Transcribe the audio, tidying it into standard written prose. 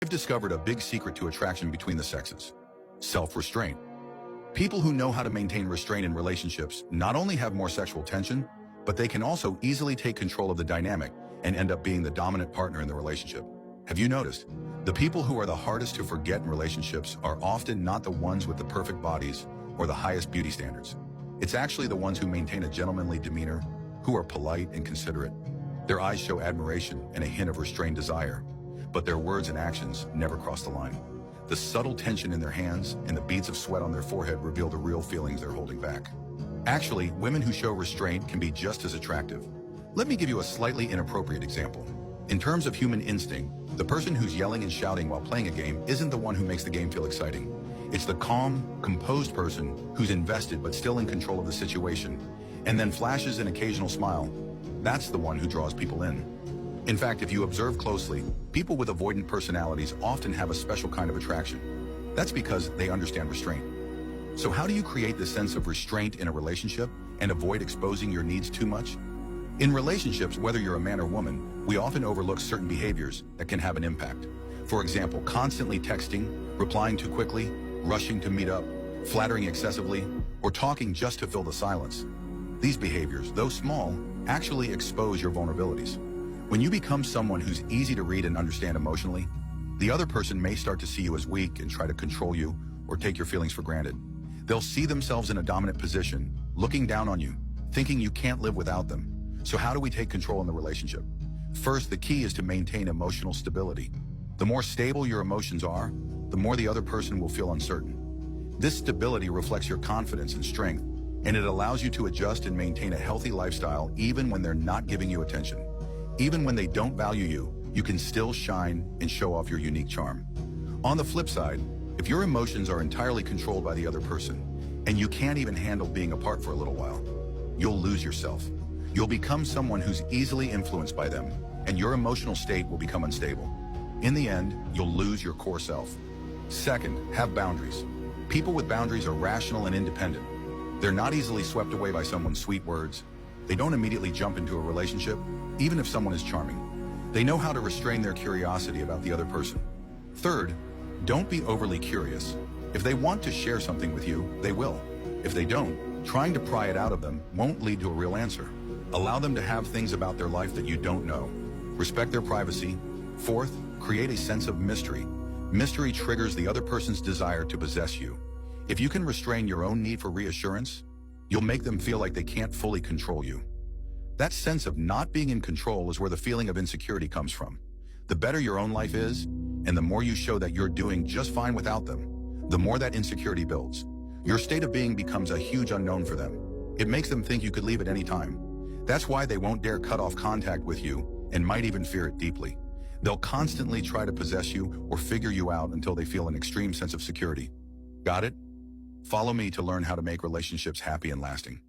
I've discovered a big secret to attraction between the sexes: self-restraint. People who know how to maintain restraint in relationships not only have more sexual tension, but they can also easily take control of the dynamic and end up being the dominant partner in the relationship. Have you noticed? The people who are the hardest to forget in relationships are often not the ones with the perfect bodies or the highest beauty standards. It's actually the ones who maintain a gentlemanly demeanor, who are polite and considerate. Their eyes show admiration and a hint of restrained desire, but their words and actions never cross the line. The subtle tension in their hands and the beads of sweat on their forehead reveal the real feelings they're holding back. Actually, women who show restraint can be just as attractive. Let me give you a slightly inappropriate example. In terms of human instinct, the person who's yelling and shouting while playing a game isn't the one who makes the game feel exciting. It's the calm, composed person who's invested but still in control of the situation, and then flashes an occasional smile. That's the one who draws people in. In fact, if you observe closely, people with avoidant personalities often have a special kind of attraction. That's because they understand restraint. So how do you create this sense of restraint in a relationship and avoid exposing your needs too much? In relationships, whether you're a man or woman, we often overlook certain behaviors that can have an impact. For example, constantly texting, replying too quickly, rushing to meet up, flattering excessively, or talking just to fill the silence. These behaviors, though small, actually expose your vulnerabilities. When you become someone who's easy to read and understand emotionally, the other person may start to see you as weak and try to control you or take your feelings for granted. They'll see themselves in a dominant position, looking down on you, thinking you can't live without them. So how do we take control in the relationship? First, the key is to maintain emotional stability. The more stable your emotions are, the more the other person will feel uncertain. This stability reflects your confidence and strength, and it allows you to adjust and maintain a healthy lifestyle even when they're not giving you attention. Even when they don't value you, you can still shine and show off your unique charm. On the flip side, if your emotions are entirely controlled by the other person, and you can't even handle being apart for a little while, you'll lose yourself. You'll become someone who's easily influenced by them, and your emotional state will become unstable. In the end, you'll lose your core self. Second, have boundaries. People with boundaries are rational and independent. They're not easily swept away by someone's sweet words. They don't immediately jump into a relationship, even if someone is charming. They know how to restrain their curiosity about the other person. Third, don't be overly curious. If they want to share something with you, they will. If they don't, trying to pry it out of them won't lead to a real answer. Allow them to have things about their life that you don't know. Respect their privacy. Fourth, create a sense of mystery. Mystery triggers the other person's desire to possess you. If you can restrain your own need for reassurance, you'll make them feel like they can't fully control you. That sense of not being in control is where the feeling of insecurity comes from. The better your own life is, and the more you show that you're doing just fine without them, the more that insecurity builds. Your state of being becomes a huge unknown for them. It makes them think you could leave at any time. That's why they won't dare cut off contact with you and might even fear it deeply. They'll constantly try to possess you or figure you out until they feel an extreme sense of security. Got it? Follow me to learn how to make relationships happy and lasting.